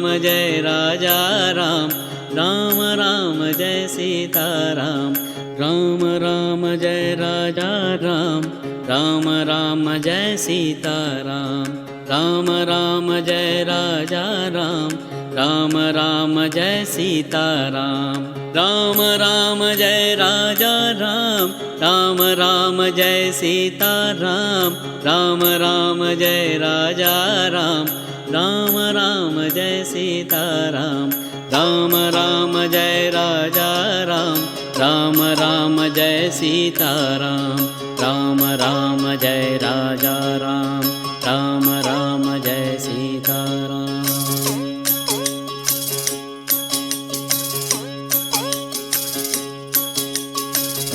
Ram Jai Raja Ram, Ram Ram Jai Sita Ram, Ram Ram Jai Raja Ram, Ram Ram Jai Sita Ram, Ram Ram Jai Raja Ram, Ram Ram Jai Sita Ram, Ram Ram Jai Raja Ram, Ram Ram Jai Sita Ram, Ram Ram Jai Raja Ram, Ram Ram Jai Sita Ram, Ram Ram Jai Raja Ram, Ram Ram Jai Sita Ram, Ram Ram Jai Raja Ram, Ram Ram Jai Sita Ram.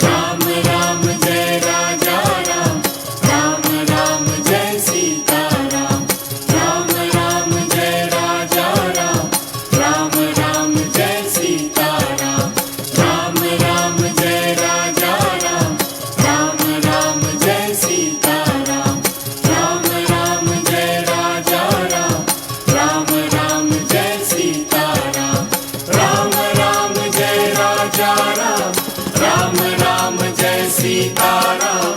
Ram Ram Jai Raja Ram, Ram Ram Jai Sita Ram, Ram Ram Jai Raja Ram, Ram Ram Jai Sita Ram, Ram Ram Jai Raja Ram, Ram Ram Jai Sita Ram, Ram Ram Jai Raja Ram, Ram Ram Jai Sita Ram, Ram Ram Jai Raja Ram, Ram Ram Jai Sita Ram,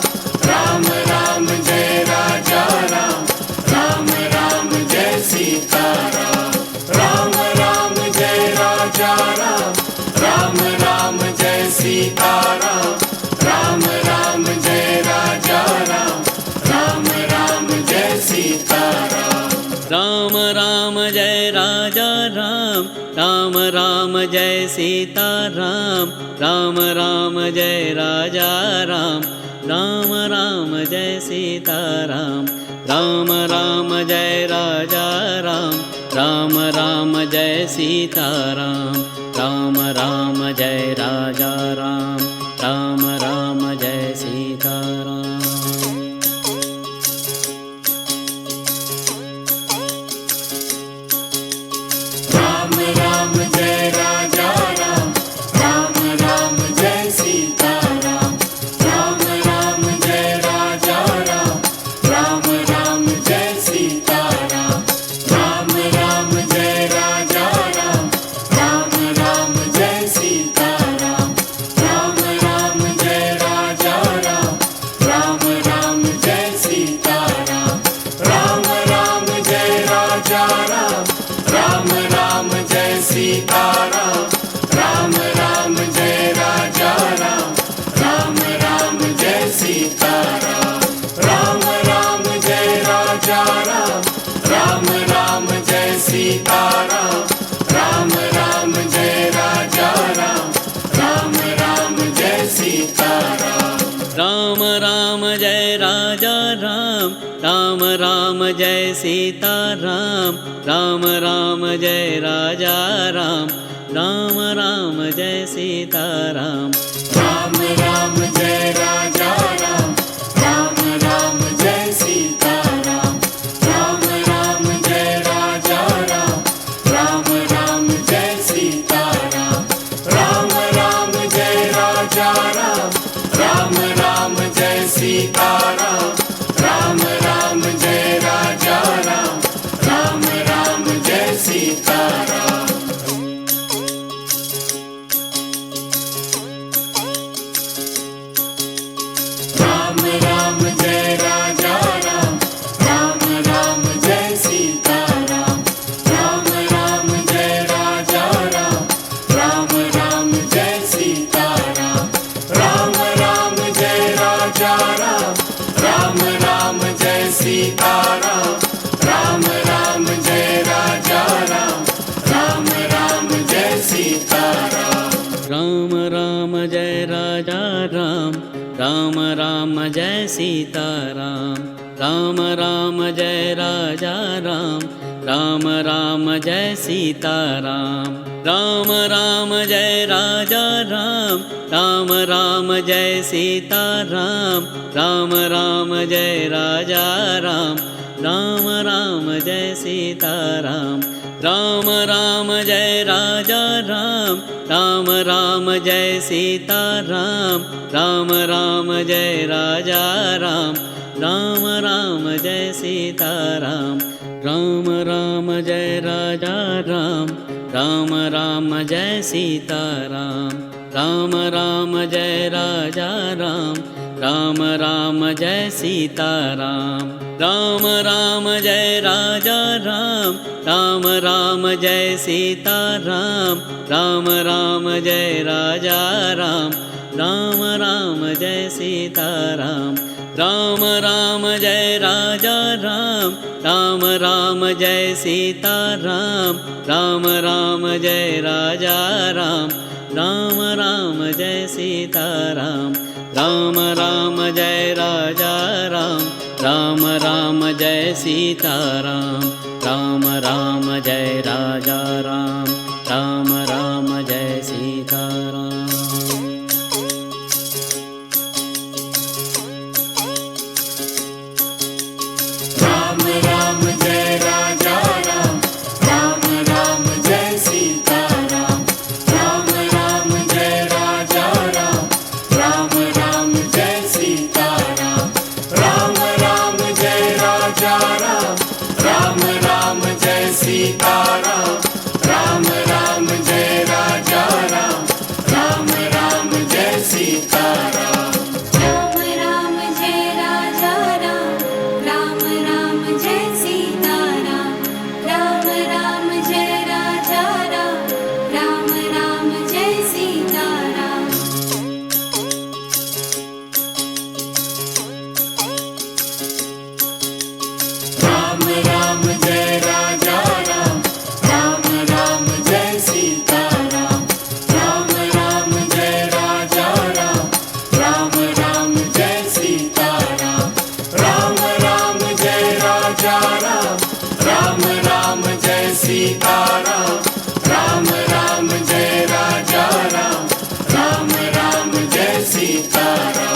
Ram Ram Jai Raja Ram, Ram Ram Jai Sita Ram, Ram Ram Jai Raja Ram, Ram Ram Jai Sita Ram, Ram Ram Jai Raja Ram, Ram Ram Jai Sita Ram. Ram Ram Jai Raja Ram, Ram Ram Jai Sita Ram, Ram Ram Jai Raja Ram, Ram Ram Jai Sita Ram, Ram Ram Jai Raja Ram, Ram Ram Jai Sita Ram, Ram Ram Jai Raja Ram, Ram Ram Jai Sita Ram. Ram Ram Jai Raja Ram, Ram Ram Jai Sita Ram, Ram Ram Jai Raja Ram, Ram Ram Jai Sita Ram, Ram Ram Jai Raja Ram, Ram Ram Jai Sita Ram, Ram Ram Jai Raja Ram, Ram Ram Jai Sita Ram, Ram Ram Jai Raja Ram, Ram Ram Jai Sita Ram, Ram Ram Jai Raja Ram, Ram Ram Jai Sita Ram, Ram Ram Jai Raja Ram, Ram Ram Jai Sita Ram, Ram Ram Jai Raja Ram, Ram Ram Jai Sita Ram. Ram Ram Jai Raja Ram, Ram Ram Jai Sita Ram, Ram Ram Jai Raja Ram, Ram Ram Jai Sita Ram, Ram Ram Jai Raja Ram, Ram Ram Jai Sita Ram, Ram Ram Jai Raja Ram, Ram Ram Jai Sita Ram, Ram Ram Jai Raja Ram, Ram Ram Jai Sita Ram, Ram Ram Jai Raja Ram, Ram Ram Jai Sita Ram. Ram Ram Jai Raja Ram, Ram Ram Jai Sita Ram, Ram Ram Jai Raja Ram, Ram Ram Jai Sita Ram, Ram Ram Jai Raja Ram, Ram Ram Jai Sita Ram, Ram Ram Jai Raja Ram, Ram Ram Jai Sita Ram. Ram Ram Jai Raja Ram, Ram Ram Jai Sita Ram, Ram Ram Jai Raja Ram, Ram Ram Jai Sita Ram, Ram Ram Jai Raja Ram, Ram Ram Jai Sita Ram, Ram Ram Jai Raja Ram, Ram Ram Jai Sita Ram, Ram Ram Jai Raja Ram, Ram Ram Jai Sita Ram, Ram Ram Jai Raja Ram, Ram Ram Jai Sita Ram, Ram Ram Jai Raja Ram, Ram Ram Jai Sita Ram, Ram Ram Jai Raja Ram, Ram Ram Jai Sita Ram, Ram Ram Jai Raja Ram, Ram Ram Jai Sita Ram, Ram Ram Jai Raja Ram, Ram Ram Jai Sita Ram, Ram Ram Jai Raja Ram, Ram Ram Jai Sita Ram, Ram Ram Jai Raja Ram, Ram Ram Jai Sita Ram, Ram Ram Jai Raja Ram, Ram Ram Jai Sita Ram, Ram Ram Jai Raja Ram, Ram Ram Jai Sita Ram. Ram Ram Jai Raja Ram, Ram Ram Jai Sita Ram, Ram Ram Jai Raja Ram, Ram Ram Jai Sita Ram, Ram Ram Jai Raja Ram, Ram Ram Jai Sita Ram, Ram Ram Jai Raja Ram, Ram Ram Jai Sita Ram. Ram Ram Jai Raja Ram, Ram Ram Jai Sita Ram, Ram Ram Jai Raja Ram, Ram Ram Jai Sita Ram. Ram Ram Jai Raja Ram, Ram Ram Jai Sita Ram, Ram Ram Jai Raja Ram, Ram Ram Jai Sita Ram, Ram Ram Jai Raja Ram, Ram Ram Jai Sita Ram, Ram Ram Jai Raja Ram, Ram Ram Jai Sita Ram.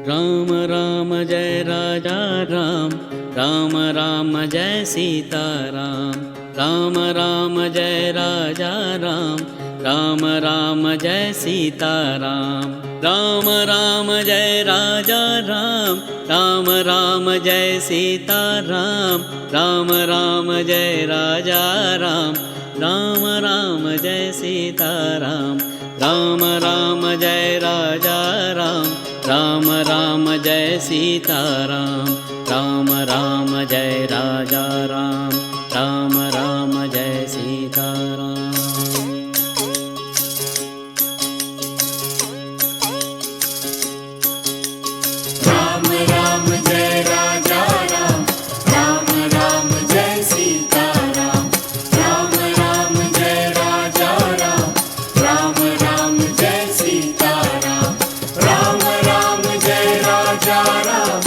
Ram Ram Jai Raja Ram, Ram Ram Jai Sita Ram, Ram Ram Jai Raja Ram, Ram Ram Jai Sita Ram, Ram Ram Jai Raja Ram, Ram Ram Jai Sita Ram, Ram Ram Jai Raja Ram, Ram Ram Jai Sita Ram, Ram Ram Jai Raja Ram, Ram Ram Jai Sita Ram, Ram Ram Jai Raja Ram, Ram Ram Jai Sita Ram. Ram Ram Jai Raja Ram, Ram Ram Jai Sita Ram, Ram Ram Jai Raja Ram, Ram Ram Jai Sita Ram, Ram Ram Jai Raja Ram,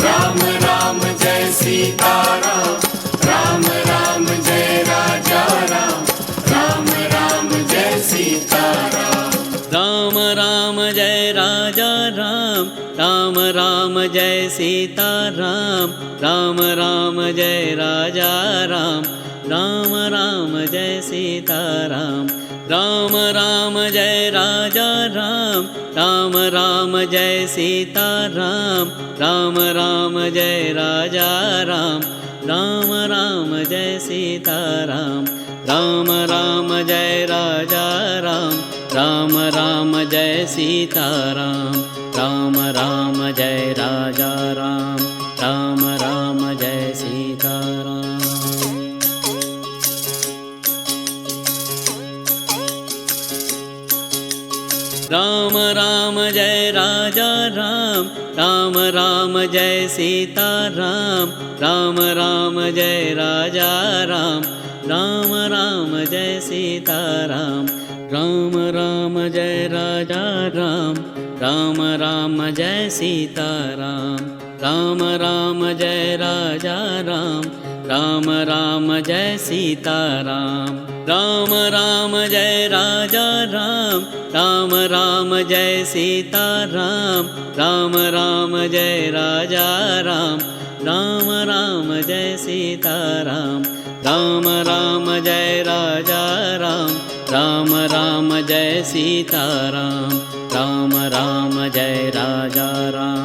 Ram Ram Jai Sita Ram, Ram Ram Jai Raja Ram, Ram Ram Jai Sita Ram. Ram Ram Jai Raja Ram, Ram Ram Jai Sita Ram, Ram Ram Jai Raja Ram, Ram Ram Jai Sita Ram, Ram Ram Jai Raja Ram, Ram Ram Jai Sita Ram, Ram Ram Jai Raja Ram, Ram Ram Jai Sita Ram, Ram Ram Jai Raja Ram, Ram Ram Jai Sita Ram, Ram Ram Jai Raja Ram, Ram Ram Jai Sita Ram. Ram Ram Jai Raja Ram, Ram Ram Jai Sita Ram, Ram Ram Jai Raja Ram, Ram Ram Jai Sita Ram, Ram Ram Jai Raja Ram, Ram Ram Jai Sita Ram, Ram Ram Jai Raja Ram, Ram Ram Jai Sitaram. Ram Ram Jai Raja Ram, Ram Ram Jai Sitaram. Ram Ram Jai Raja Ram, Ram Ram Jai Sitaram. Ram Ram Jai Raja Ram, Ram Ram Jai Sitaram. Ram Ram Jai Raja Ram.